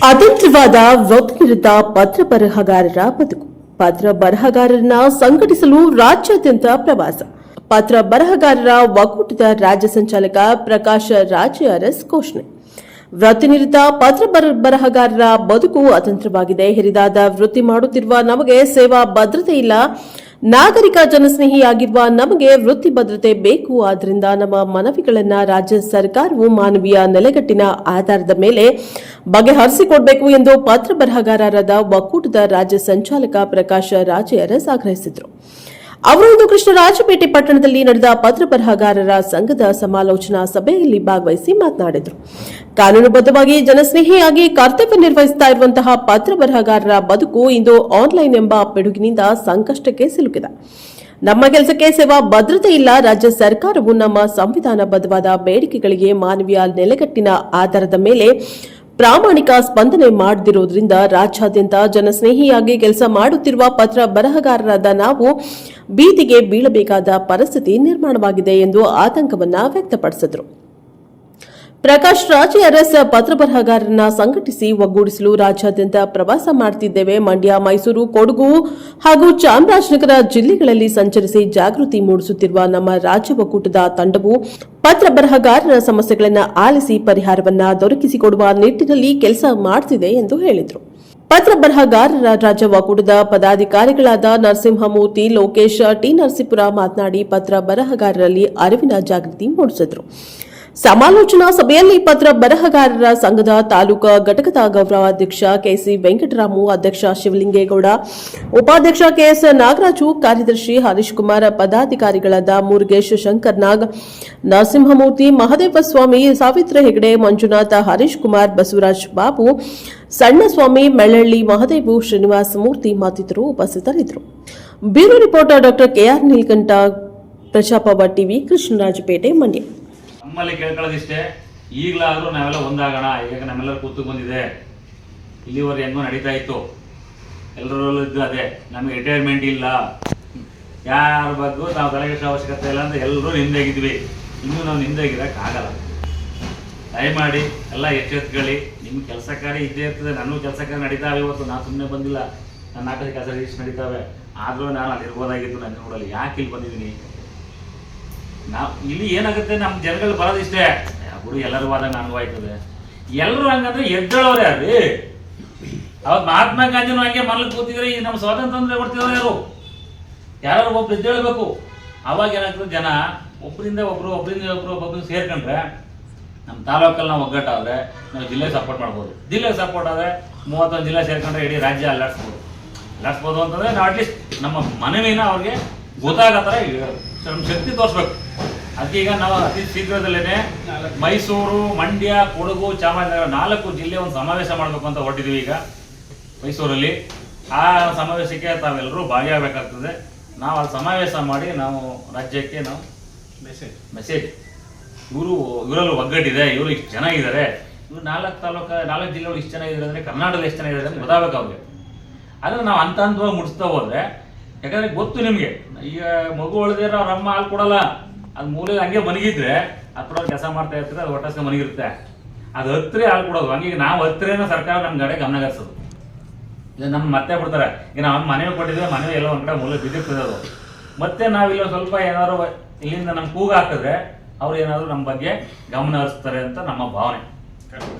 ಅತಂತ್ರವಾದ ವೃತ್ತಿನಿರತ ಪತ್ರ ಬರಹಗಾರರ ಬದುಕು. ಪತ್ರ ಬರಹಗಾರರನ್ನ ಸಂಘಟಿಸಲು ರಾಜ್ಯಾದ್ಯಂತ ಪ್ರವಾಸ. ಪತ್ರ ಬರಹಗಾರರ ಒಕ್ಕೂಟದ ರಾಜ್ಯ ಸಂಚಾಲಕ ಪ್ರಕಾಶ್ ರಾಜ್ ಅರಸ್ ಘೋಷಣೆ. ವೃತ್ತಿನಿರತ ಪತ್ರ ಬರಹಗಾರರ ಬದುಕು ಅತಂತ್ರವಾಗಿದೆ. ಹಿರಿದಾದ ವೃತ್ತಿ ಮಾಡುತ್ತಿರುವ ನಮಗೆ ಸೇವಾ ಭದ್ರತೆ ಇಲ್ಲ. ನಾಗರಿಕ ಜನಸ್ನೇಹಿಯಾಗಿರುವ ನಮಗೆ ವೃತ್ತಿ ಭದ್ರತೆ ಬೇಕು. ಆದ್ದರಿಂದ ನಮ್ಮ ಮನವಿಗಳನ್ನು ರಾಜ್ಯ ಸರ್ಕಾರವು ಮಾನವೀಯ ನೆಲೆಗಟ್ಟಿನ ಆಧಾರದ ಮೇಲೆ ಬಗೆಹರಿಸಿಕೊಡಬೇಕು ಎಂದು ಪತ್ರ ಬರಹಗಾರರಾದ ಒಕ್ಕೂಟದ ರಾಜ್ಯ ಸಂಚಾಲಕ ಪ್ರಕಾಶ್ ರಾಜ್ ಅರಸ್ ಆಗ್ರಹಿಸಿದರು. ಅವರೊಂದು ಕೃಷ್ಣರಾಜಪೇಟೆ ಪಟ್ಟಣದಲ್ಲಿ ನಡೆದ ಪತ್ರ ಬರಹಗಾರರ ಸಂಘದ ಸಮಾಲೋಚನಾ ಸಭೆಯಲ್ಲಿ ಭಾಗವಹಿಸಿ ಮಾತನಾಡಿದರು. ಕಾನೂನುಬದ್ಧವಾಗಿ ಜನಸ್ನೇಹಿಯಾಗಿ ಕರ್ತವ್ಯ ನಿರ್ವಹಿಸುತ್ತಾ ಇರುವಂತಹ ಪತ್ರ ಬರಹಗಾರರ ಬದುಕು ಇಂದು ಆನ್ಲೈನ್ ಎಂಬ ಪಿಡುಗಿನಿಂದ ಸಂಕಷ್ಟಕ್ಕೆ ಸಿಲುಕಿದೆ. ನಮ್ಮ ಕೆಲಸಕ್ಕೆ ಸೇವಾ ಭದ್ರತೆ ಇಲ್ಲ. ರಾಜ್ಯ ಸರ್ಕಾರವು ನಮ್ಮ ಸಂವಿಧಾನಬದ್ಧವಾದ ಬೇಡಿಕೆಗಳಿಗೆ ಮಾನವೀಯ ನೆಲೆಗಟ್ಟಿನ ಆಧಾರದ ಮೇಲೆ ಪ್ರಾಮಾಣಿಕ ಸ್ಪಂದನೆ ಮಾಡದಿರುವುದರಿಂದ ರಾಜ್ಯಾದ್ಯಂತ ಜನಸ್ನೇಹಿಯಾಗಿ ಕೆಲಸ ಮಾಡುತ್ತಿರುವ ಪತ್ರ ಬರಹಗಾರರಾದ ನಾವು ಬೀದಿಗೆ ಬೀಳಬೇಕಾದ ಪರಿಸ್ಥಿತಿ ನಿರ್ಮಾಣವಾಗಿದೆ ಎಂದು ಆತಂಕವನ್ನ ವ್ಯಕ್ತಪಡಿಸಿದರು. ಪ್ರಕಾಶ್ ರಾಜ್ ಅರಸ್ ಪತ್ರ ಬರಹಗಾರರನ್ನ ಸಂಘಟಿಸಿ ಒಗ್ಗೂಡಿಸಲು ರಾಜ್ಯಾದ್ಯಂತ ಪ್ರವಾಸ ಮಾಡುತ್ತಿದ್ದೇವೆ. ಮಂಡ್ಯ, ಮೈಸೂರು, ಕೊಡಗು ಹಾಗೂ ಚಾಮರಾಜನಗರ ಜಿಲ್ಲೆಗಳಲ್ಲಿ ಸಂಚರಿಸಿ ಜಾಗೃತಿ ಮೂಡಿಸುತ್ತಿರುವ ನಮ್ಮ ರಾಜ್ಯ ಒಕ್ಕೂಟದ ತಂಡವು ಪತ್ರ ಬರಹಗಾರರ ಸಮಸ್ಯೆಗಳನ್ನು ಆಲಿಸಿ ಪರಿಹಾರವನ್ನ ದೊರಕಿಸಿಕೊಡುವ ನಿಟ್ಟಿನಲ್ಲಿ ಕೆಲಸ ಮಾಡುತ್ತಿದೆ ಎಂದು ಹೇಳಿದರು. ಪತ್ರ ಬರಹಗಾರರ ರಾಜ್ಯ ಒಕ್ಕೂಟದ ಪದಾಧಿಕಾರಿಗಳಾದ ನರಸಿಂಹಮೂರ್ತಿ, ಲೋಕೇಶ್, ಟಿ ನರಸೀಪುರ ಮಾತನಾಡಿ ಪತ್ರ ಬರಹಗಾರರಲ್ಲಿ ಅರಿವಿನ ಜಾಗೃತಿ ಮೂಡಿಸಿದರು. ಸಮಾಲೋಚನಾ ಸಭೆಯಲ್ಲಿ ಪತ್ರ ಬರಹಗಾರರ ಸಂಘದ ತಾಲೂಕಾ ಘಟಕದ ಗೌರವಾಧ್ಯಕ್ಷ ಕೆಸಿ ವೆಂಕಟರಾಮು, ಅಧ್ಯಕ್ಷ ಶಿವಲಿಂಗೇಗೌಡ, ಉಪಾಧ್ಯಕ್ಷ ಕೆಎಸ್ ನಾಗರಾಜು, ಕಾರ್ಯದರ್ಶಿ ಹರೀಶ್ ಕುಮಾರ್, ಪದಾಧಿಕಾರಿಗಳಾದ ಮುರುಗೇಶ್, ಶಂಕರ್ನಾಗ್, ನರಸಿಂಹಮೂರ್ತಿ, ಮಹದೇವಸ್ವಾಮಿ, ಸಾವಿತ್ರ ಹೆಗಡೆ, ಮಂಜುನಾಥ, ಹರೀಶ್ ಕುಮಾರ್, ಬಸವರಾಜ್ ಬಾಬು, ಸಣ್ಣಸ್ವಾಮಿ, ಮೆಳ್ಳಳ್ಳಿ, ಮಹದೇವು, ಶ್ರೀನಿವಾಸ ಮೂರ್ತಿ ಮತ್ತಿತರರು ಉಪಸ್ಥಿತರಿದ್ದರು. Bureau reporter doctor KR Neelakantha, ಪ್ರಜಾಪವ ಟಿವಿ, ಕೃಷ್ಣರಾಜಪೇಟೆ, ಮಂಡ್ಯ. ನಮ್ಮಲ್ಲಿ ಕೇಳ್ಕೊಳ್ಳೋದಿಷ್ಟೇ, ಈಗಲಾದರೂ ನಾವೆಲ್ಲ ಒಂದಾಗೋಣ. ಈಗ ನಮ್ಮೆಲ್ಲರೂ ಕೂತು ಬಂದಿದೆ. ಇಲ್ಲಿವರೆಗೆ ಹೆಂಗೋ ನಡೀತಾ ಇತ್ತು, ಎಲ್ಲರಲ್ಲೂ ಇದ್ದು ಅದೇ. ನಮಗೆ ರಿಟೈರ್ಮೆಂಟ್ ಇಲ್ಲ, ಯಾರ ಬಗ್ಗೆ ನಾವು ತಲೆಗೆಡಿಸೋ ಅವಶ್ಯಕತೆ ಇಲ್ಲ ಅಂತ ಎಲ್ಲರೂ ನಿಂದಾಗಿದ್ವಿ. ಇನ್ನೂ ನಾವು ನಿಂದಾಗಿರೋಕ್ಕಾಗಲ್ಲ. ದಯಮಾಡಿ ಎಲ್ಲ ಎಚ್ಚೆತ್ಕೊಳ್ಳಿ. ನಿಮ್ಮ ಕೆಲಸ ಕಾರ್ಯ ಇದ್ದೇ ಇರ್ತದೆ. ನನಗೂ ಕೆಲಸ ಕಾರ್ಯ ನಡೀತಾವೆ. ಇವತ್ತು ನಾನು ಸುಮ್ಮನೆ ಬಂದಿಲ್ಲ, ನನ್ನ ನಾಲ್ಕು ಕೆಲಸ ಇಷ್ಟು ನಡೀತಾವೆ. ಆದರೂ ನಾನು ಅಲ್ಲಿ ಇರ್ಬೋದಾಗಿತ್ತು. ನನ್ನ ನೋಡಲ್ಲಿ ಯಾಕೆ ಇಲ್ಲಿ ಬಂದಿದ್ದೀನಿ? ನಾವು ಇಲ್ಲಿ ಏನಾಗುತ್ತೆ, ನಮ್ಮ ಜನಗಳು ಬರೋದಿಷ್ಟೇ. ಬಿಡು, ಎಲ್ಲರೂ ಹೋದಾಗ ನನಗೂ ಆಯ್ತದೆ. ಎಲ್ಲರೂ ಹಂಗಂದ್ರೆ ಎದ್ದೇಳೋರು ಯಾರು? ಅವತ್ತು ಮಹಾತ್ಮ ಗಾಂಧಿನೂ ಹಂಗೆ ಮನೇಲಿ ಕೂತಿದ್ರೆ ಈ ನಮ್ಮ ಸ್ವಾತಂತ್ರ್ಯ ಕೊಡ್ತಿದ್ರು ಯಾರು? ಯಾರು ಒಬ್ರು ಎದ್ದೇಳಬೇಕು. ಅವಾಗ ಏನಾಗ್ತದೆ, ಜನ ಒಬ್ಬರಿಂದ ಒಬ್ಬರು ಸೇರ್ಕೊಂಡ್ರೆ ನಮ್ಮ ತಾಲೂಕಲ್ಲಿ ನಾವು ಒಗ್ಗಟ್ಟಾದ್ರೆ ನಾವು ಜಿಲ್ಲೆಗೆ ಸಪೋರ್ಟ್ ಮಾಡ್ಬೋದು. ಜಿಲ್ಲೆಗೆ ಸಪೋರ್ಟ್ ಆದರೆ 31 ಜಿಲ್ಲೆ ಸೇರ್ಕೊಂಡ್ರೆ ಇಡೀ ರಾಜ್ಯ ಅಲ್ಲಾಡಿಸ್ಬೋದು ಅಂತಂದ್ರೆ ನಾವು ಅಟ್ಲೀಸ್ಟ್ ನಮ್ಮ ಮನವಿನ ಅವ್ರಿಗೆ ಗೊತ್ತಾಗೋ ಥರ ನಮ್ಮ ಶಕ್ತಿ ತೋರಿಸ್ಬೇಕು. ಅದೀಗ ನಾವು ಅತಿ ಶೀಘ್ರದಲ್ಲೇ ಮೈಸೂರು, ಮಂಡ್ಯ, ಕೊಡಗು, ಚಾಮರಾಜನಗರ 4 ಜಿಲ್ಲೆ ಒಂದು ಸಮಾವೇಶ ಮಾಡಬೇಕು ಅಂತ ಹೊರಟಿದ್ದೀವಿ ಈಗ ಮೈಸೂರಲ್ಲಿ. ಆ ಸಮಾವೇಶಕ್ಕೆ ತಾವೆಲ್ಲರೂ ಭಾಗಿಯಾಗಬೇಕಾಗ್ತದೆ. ನಾವು ಅಲ್ಲಿ ಸಮಾವೇಶ ಮಾಡಿ ನಾವು ರಾಜ್ಯಕ್ಕೆ ನಾವು ಮೆಸೇಜ್ ಇವರಲ್ಲೂ ಒಗ್ಗಟ್ಟಿದೆ, ಇವರು ಇಷ್ಟು ಚೆನ್ನಾಗಿದ್ದಾರೆ, ಇವರು 4 ಜಿಲ್ಲೆಗಳು ಇಷ್ಟು ಚೆನ್ನಾಗಿದ್ದಾರೆ ಅಂದರೆ ಕರ್ನಾಟಕದಲ್ಲಿ ಎಷ್ಟು ಚೆನ್ನಾಗಿದೆ ಅಂತ ಗೊತ್ತಾಗಬೇಕು ಅವ್ರಿಗೆ. ಆದರೆ ನಾವು ಹಂತವಾಗಿ ಮುಡಿಸ್ತಾ ಹೋದ್ರೆ, ಯಾಕಂದ್ರೆ ಗೊತ್ತು ನಿಮಗೆ, ಈಗ ಮಗು ಉಳಿದ್ರೆ ಅವ್ರ ಅಮ್ಮ ಹಾಲು ಕೊಡಲ್ಲ. ಅದು ಮೂಲೆ ಹಂಗೆ ಮನಗಿದ್ರೆ ಅದು ಕೆಲಸ ಮಾಡ್ತಾ ಇರ್ತಾರೆ, ಅದು ಹೊಟ್ಟಸ್ಗೆ ಮನಗಿರುತ್ತೆ. ಅದು ಹತ್ತಿರ ಹಾಲು ಕೊಡೋದು. ಹಂಗೆ ನಾವು ಹತ್ತಿರನ ಸರ್ಕಾರ ನಮ್ಮ ಕಡೆ ಗಮನ ಹರಿಸೋದು. ಇದು ನಮ್ಮ ಮತ್ತೆ ಬಿಡ್ತಾರೆ. ಈಗ ನಾವು ಮನೆಗೆ ಕೊಟ್ಟಿದ್ವಿ, ಮನೆ ಎಲ್ಲ ಒಂದು ಕಡೆ ಮೂಲೆ ಬಿದ್ದಿರ್ತದೆ. ಅದು ಮತ್ತೆ ನಾವಿಲ್ಲ ಸ್ವಲ್ಪ ಏನಾದ್ರು ಇಲ್ಲಿಂದ ನಮ್ಮ ಕೂಗ ಹಾಕಿದ್ರೆ ಅವ್ರು ಏನಾದ್ರು ನಮ್ಮ ಬಗ್ಗೆ ಗಮನ ಹರಿಸ್ತಾರೆ ಅಂತ ನಮ್ಮ ಭಾವನೆ.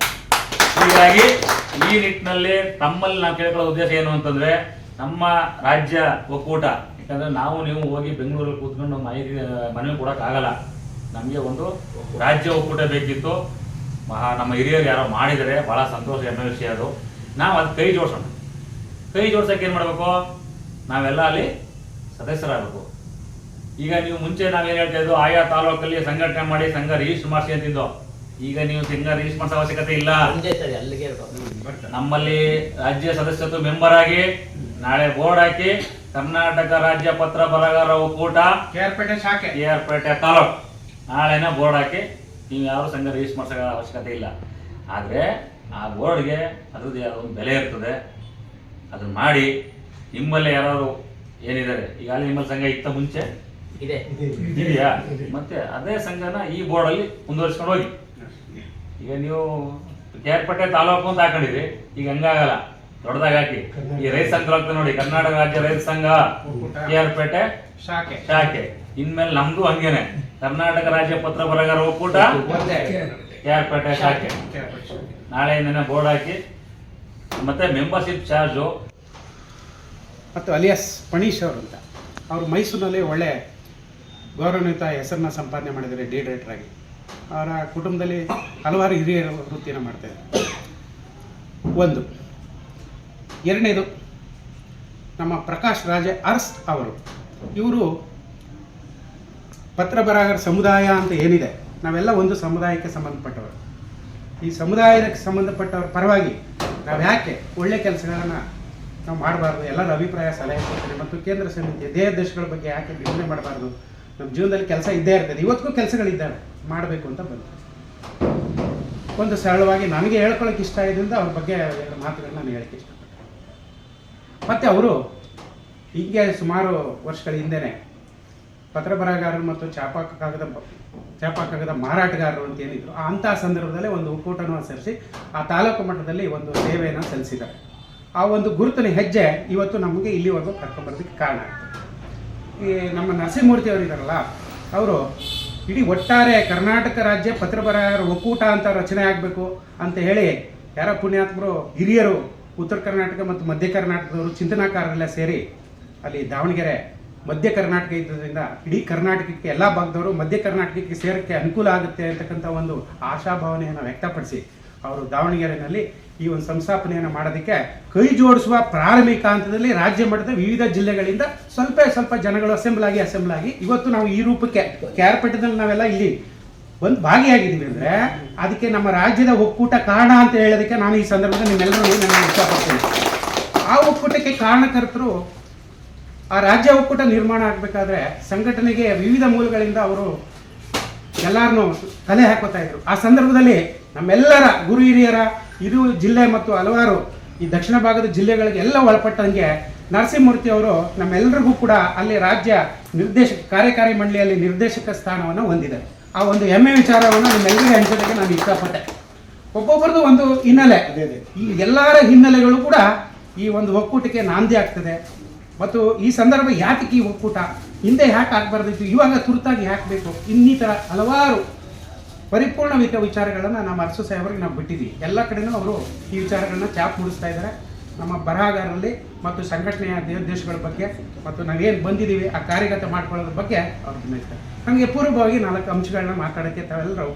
ಹೀಗಾಗಿ ಈ ನಿಟ್ಟಿನಲ್ಲಿ ತಮ್ಮಲ್ಲಿ ನಾವು ಕೇಳ್ಕೊಳ್ಳೋ ಉದ್ದೇಶ ಏನು ಅಂತಂದ್ರೆ, ನಮ್ಮ ರಾಜ್ಯ ಒಕ್ಕೂಟ, ಯಾಕಂದ್ರೆ ನಾವು ನೀವು ಹೋಗಿ ಬೆಂಗಳೂರಲ್ಲಿ ಕೂತ್ಕೊಂಡು ಮನವಿ ಕೊಡೋಕ್ಕಾಗಲ್ಲ. ನಮಗೆ ಒಂದು ರಾಜ್ಯ ಒಕ್ಕೂಟ ಬೇಕಿತ್ತು. ನಮ್ಮ ಹಿರಿಯರು ಯಾರೋ ಮಾಡಿದರೆ ಭಾಳ ಸಂತೋಷ, ಹೆಮ್ಮೆ ವಿಷಯ ಅದು. ನಾವು ಅದು ಕೈ ಜೋಡಿಸೋಣ. ಕೈ ಜೋಡ್ಸೋಕೆ ಏನು ಮಾಡಬೇಕು? ನಾವೆಲ್ಲ ಅಲ್ಲಿ ಸದಸ್ಯರಾಗಬೇಕು. ಈಗ ನೀವು ಮುಂಚೆ ನಾವೇನು ಹೇಳ್ತಾ ಇದ್ದೋ, ಆಯಾ ತಾಲೂಕಲ್ಲಿ ಸಂಘಟನೆ ಮಾಡಿ ಸಂಘ ರಿಜಿಸ್ಟರ್ ಮಾಡಿಸಿ ಅಂತಿದ್ದೋ. ಈಗ ನೀವು ಸಂಘ ರಿಜಿಸ್ಟರ್ ಮಾಡಿಸೋ ಅವಶ್ಯಕತೆ ಇಲ್ಲ. ನಮ್ಮಲ್ಲಿ ರಾಜ್ಯ ಸದಸ್ಯತ್ವ ಮೆಂಬರ್ ಆಗಿ ನಾಳೆ ಬೋರ್ಡ್ ಹಾಕಿ ಕರ್ನಾಟಕ ರಾಜ್ಯ ಪತ್ರ ಬರಹಗಾರರ ಒಕ್ಕೂಟ KR ಪೇಟೆ ತಾಲೂಕು ನಾಳೆನ ಬೋರ್ಡ್ ಹಾಕಿ ನೀವು ಯಾರು ಸಂಘ ರಿಜಿಸ್ಟರ್ ಮಾಡಿಸೋ ಅವಶ್ಯಕತೆ ಇಲ್ಲ. ಆದರೆ ಆ ಬೋರ್ಡ್ಗೆ ಅದ್ರದ್ದು ಯಾವುದೋ ಒಂದು ಬೆಲೆ ಇರ್ತದೆ. ಅದನ್ನ ಮಾಡಿ ನಿಮ್ಮಲ್ಲಿ ಯಾರು ಏನಿದ್ದಾರೆ, ಈಗಾಗಲೇ ನಿಮ್ಮಲ್ಲಿ ಸಂಘ ಇತ್ತ ಮುಂಚೆ ಇದೆಯಾ? ಮತ್ತೆ ಅದೇ ಸಂಘನ ಈ ಬೋರ್ಡಲ್ಲಿ ಮುಂದುವರಿಸ್ಕೊಂಡು ಹೋಗಿ. ಈಗ ನೀವು ಕೇರ್ಪೇಟೆ ತಾಲೂಕು ಅಂತ ಹಾಕೊಂಡಿರಿ, ಈಗ ಹಂಗಾಗಲ್ಲ, ದೊಡ್ಡದಾಗಿ ಹಾಕಿ. ಈ ರೈತ ಸಂಘ ಆಗ್ತದೆ ನೋಡಿ, ಕರ್ನಾಟಕ ರಾಜ್ಯ ರೈತ ಸಂಘ ಕೇರ್ಪೇಟೆ ಶಾಖೆ. ಇನ್ಮೇಲೆ ನಮ್ದು ಹಂಗೇನೆ, ಕರ್ನಾಟಕ ರಾಜ್ಯ ಪತ್ರ ಬರಹಗಾರ ಒಕ್ಕೂಟ ಕೇರ್ಪೇಟೆ ಶಾಖೆ. ನಾಳೆಯಿಂದನೇ ಬೋರ್ಡ್ ಹಾಕಿ. ಮತ್ತೆ ಮೆಂಬರ್ಶಿಪ್ ಚಾರ್ಜು. ಮತ್ತು ಅಲಿಯಾಸ್ ಪಣೀಶ್ ಅವರು ಅಂತ, ಅವರು ಮೈಸೂರಿನಲ್ಲಿ ಒಳ್ಳೆ ಗೌರವಾನ್ವಿತ ಹೆಸರನ್ನ ಸಂಪಾದನೆ ಮಾಡಿದ್ದಾರೆ ಡಿ ಡೈರೆಕ್ಟರ್ ಆಗಿ. ಅವರ ಕುಟುಂಬದಲ್ಲಿ ಹಲವಾರು ಹಿರಿಯ ವೃತ್ತಿಯನ್ನು ಮಾಡ್ತಾಯಿದ್ದಾರೆ. ಒಂದು. ಎರಡನೇದು ನಮ್ಮ ಪ್ರಕಾಶ್ ರಾಜ ಅರ್ಸ್ ಅವರು. ಇವರು ಪತ್ರ ಬರಹಗಾರ ಸಮುದಾಯ ಅಂತ ಏನಿದೆ, ನಾವೆಲ್ಲ ಒಂದು ಸಮುದಾಯಕ್ಕೆ ಸಂಬಂಧಪಟ್ಟವರು. ಈ ಸಮುದಾಯಕ್ಕೆ ಸಂಬಂಧಪಟ್ಟವ್ರ ಪರವಾಗಿ ನಾವು ಯಾಕೆ ಒಳ್ಳೆ ಕೆಲಸಗಳನ್ನು ನಾವು ಮಾಡಬಾರ್ದು, ಎಲ್ಲರ ಅಭಿಪ್ರಾಯ ಸಲಹೆ ಕೊಡ್ತಾರೆ. ಮತ್ತು ಕೇಂದ್ರ ಸಮಿತಿ ದೇಶಗಳ ಬಗ್ಗೆ ಯಾಕೆ ಬಿಡುಗಡೆ ಮಾಡಬಾರ್ದು, ನಮ್ಮ ಜೀವನದಲ್ಲಿ ಕೆಲಸ ಇದ್ದೇ ಇರ್ತದೆ, ಇವತ್ತಿಗೂ ಕೆಲಸಗಳಿದ್ದಾವೆ, ಮಾಡಬೇಕು ಅಂತ ಬಂತು. ಒಂದು ಸರಳವಾಗಿ ನನಗೆ ಹೇಳ್ಕೊಳ್ಳೋಕೆ ಇಷ್ಟ ಇದರಿಂದ ಅವ್ರ ಬಗ್ಗೆ ಎರಡು ಮಾತುಗಳನ್ನ ನಾನು ಹೇಳಕ್ಕೆ ಇಷ್ಟಪಡ್ತೀನಿ. ಮತ್ತು ಅವರು ಹೀಗೆ ಸುಮಾರು ವರ್ಷಗಳ ಹಿಂದೆಯೇ ಪತ್ರ ಬರಹಗಾರರು ಮತ್ತು ಚಾಪಾ ಕಾಗದ ಮಾರಾಟಗಾರರು ಅಂತ ಏನಿದ್ರು, ಅಂಥ ಸಂದರ್ಭದಲ್ಲೇ ಒಂದು ಒಕ್ಕೂಟವನ್ನು ಸೇರಿಸಿ ಆ ತಾಲೂಕು ಮಟ್ಟದಲ್ಲಿ ಒಂದು ಸೇವೆಯನ್ನು ಸಲ್ಲಿಸಿದ್ದಾರೆ. ಆ ಒಂದು ಗುರುತಿನ ಹೆಜ್ಜೆ ಇವತ್ತು ನಮಗೆ ಇಲ್ಲಿವರೆಗೂ ಕರ್ಕೊಂಬರೋದಕ್ಕೆ ಕಾರಣ ಆಗ್ತದೆ. ಈ ನಮ್ಮ ನರಸಿಂಹಮೂರ್ತಿ ಅವರು ಇದ್ದಾರಲ್ಲ, ಅವರು ಇಡೀ ಒಟ್ಟಾರೆ ಕರ್ನಾಟಕ ರಾಜ್ಯ ಪತ್ರ ಬರಹಗಾರರ ಒಕ್ಕೂಟ ಅಂತ ರಚನೆ ಆಗಬೇಕು ಅಂತ ಹೇಳಿ ಯಾರೋ ಪುಣ್ಯಾತ್ಮರು ಹಿರಿಯರು ಉತ್ತರ ಕರ್ನಾಟಕ ಮತ್ತು ಮಧ್ಯ ಕರ್ನಾಟಕದವರು ಚಿಂತನಾಕಾರರೆಲ್ಲ ಸೇರಿ ಅಲ್ಲಿ ದಾವಣಗೆರೆ ಮಧ್ಯ ಕರ್ನಾಟಕ ಇದ್ದರಿಂದ ಇಡೀ ಕರ್ನಾಟಕಕ್ಕೆ ಎಲ್ಲ ಭಾಗದವರು ಮಧ್ಯ ಕರ್ನಾಟಕಕ್ಕೆ ಸೇರೋಕ್ಕೆ ಅನುಕೂಲ ಆಗುತ್ತೆ ಅಂತಕ್ಕಂಥ ಒಂದು ಆಶಾಭಾವನೆಯನ್ನು ವ್ಯಕ್ತಪಡಿಸಿ ಅವರು ದಾವಣಗೆರೆಯಲ್ಲಿ ಈ ಒಂದು ಸಂಸ್ಥಾಪನೆಯನ್ನು ಮಾಡೋದಕ್ಕೆ ಕೈ ಜೋಡಿಸುವ ಪ್ರಾರಂಭಿಕ ಹಂತದಲ್ಲಿ ರಾಜ್ಯ ಮಟ್ಟದ ವಿವಿಧ ಜಿಲ್ಲೆಗಳಿಂದ ಸ್ವಲ್ಪ ಜನಗಳು ಅಸೆಂಬ್ಲ್ ಆಗಿ ಇವತ್ತು ನಾವು ಈ ರೂಪಕ್ಕೆ ಕೇರ್ಪೇಟೆದಲ್ಲಿ ನಾವೆಲ್ಲ ಇಲ್ಲಿ ಒಂದು ಭಾಗಿಯಾಗಿದ್ದೀವಿ. ಅಂದರೆ ಅದಕ್ಕೆ ನಮ್ಮ ರಾಜ್ಯದ ಒಕ್ಕೂಟ ಕಾರಣ ಅಂತ ಹೇಳೋದಕ್ಕೆ ನಾನು ಈ ಸಂದರ್ಭದಲ್ಲಿ ನಿಮ್ಮೆಲ್ಲರೂ ನಾನು ಇಷ್ಟಪಡ್ತೀನಿ. ಆ ಒಕ್ಕೂಟಕ್ಕೆ ಕಾರಣಕರ್ತರು ಆ ರಾಜ್ಯ ಒಕ್ಕೂಟ ನಿರ್ಮಾಣ ಆಗಬೇಕಾದ್ರೆ ಸಂಘಟನೆಗೆ ವಿವಿಧ ಮೂಲಗಳಿಂದ ಅವರು ಎಲ್ಲರನ್ನೂ ತಲೆ ಹಾಕೋತಾ ಇದ್ರು. ಆ ಸಂದರ್ಭದಲ್ಲಿ ನಮ್ಮೆಲ್ಲರ ಗುರು ಹಿರಿಯರ ಇದು ಜಿಲ್ಲೆ ಮತ್ತು ಹಲವಾರು ಈ ದಕ್ಷಿಣ ಭಾಗದ ಜಿಲ್ಲೆಗಳಿಗೆ ಎಲ್ಲ ಒಳಪಟ್ಟಂಗೆ ನರಸಿಂಹಮೂರ್ತಿ ಅವರು ನಮ್ಮೆಲ್ಲರಿಗೂ ಕೂಡ ಅಲ್ಲಿ ರಾಜ್ಯ ಕಾರ್ಯಕಾರಿ ಮಂಡಳಿಯಲ್ಲಿ ನಿರ್ದೇಶಕ ಸ್ಥಾನವನ್ನು ಹೊಂದಿದ್ದಾರೆ. ಆ ಒಂದು ಹೆಮ್ಮೆ ವಿಚಾರವನ್ನು ನಿಮ್ಮೆಲ್ಲರಿಗೂ ಹಂಚೋದಕ್ಕೆ ನಾನು ಇಷ್ಟಪಟ್ಟೆ. ಒಬ್ಬೊಬ್ಬರದು ಒಂದು ಹಿನ್ನೆಲೆ, ಈ ಎಲ್ಲರ ಹಿನ್ನೆಲೆಗಳು ಕೂಡ ಈ ಒಂದು ಒಕ್ಕೂಟಕ್ಕೆ ನಾಂದಿ ಆಗ್ತದೆ. ಮತ್ತು ಈ ಸಂದರ್ಭ ಯಾತಕ್ಕೆ ಈ ಒಕ್ಕೂಟ ಹಿಂದೆ ಯಾಕೆ ಆಗಬಾರ್ದಿತ್ತು, ಇವಾಗ ತುರ್ತಾಗಿ ಯಾಕೆ ಬೇಕು, ಇನ್ನಿತರ ಹಲವಾರು ಪರಿಪೂರ್ಣ ವಿಚಾರಗಳನ್ನು ನಮ್ಮ ಅರಸು ಸಾಹೇಬರಿಗೆ ನಾವು ಬಿಟ್ಟಿದ್ದೀವಿ. ಎಲ್ಲ ಕಡೆನೂ ಅವರು ಈ ವಿಚಾರಗಳನ್ನ ಚಾಪ್ ಮೂಡಿಸ್ತಾ ಇದ್ದಾರೆ. ನಮ್ಮ ಬರಹಗಾರರಲ್ಲಿ ಮತ್ತು ಸಂಘಟನೆಯ ದೇಶಗಳ ಬಗ್ಗೆ ಮತ್ತು ನಾವೇನು ಬಂದಿದ್ದೀವಿ ಆ ಕಾರ್ಯಗತ ಮಾಡ್ಕೊಳ್ಳೋದ್ರ ಬಗ್ಗೆ ಅವ್ರು ಗಮನಿಸ್ತಾರೆ. ನನಗೆ ಪೂರ್ವವಾಗಿ 4 ಅಂಶಗಳನ್ನ ಮಾತಾಡೋಕ್ಕೆ ತಾವೆಲ್ಲರೂ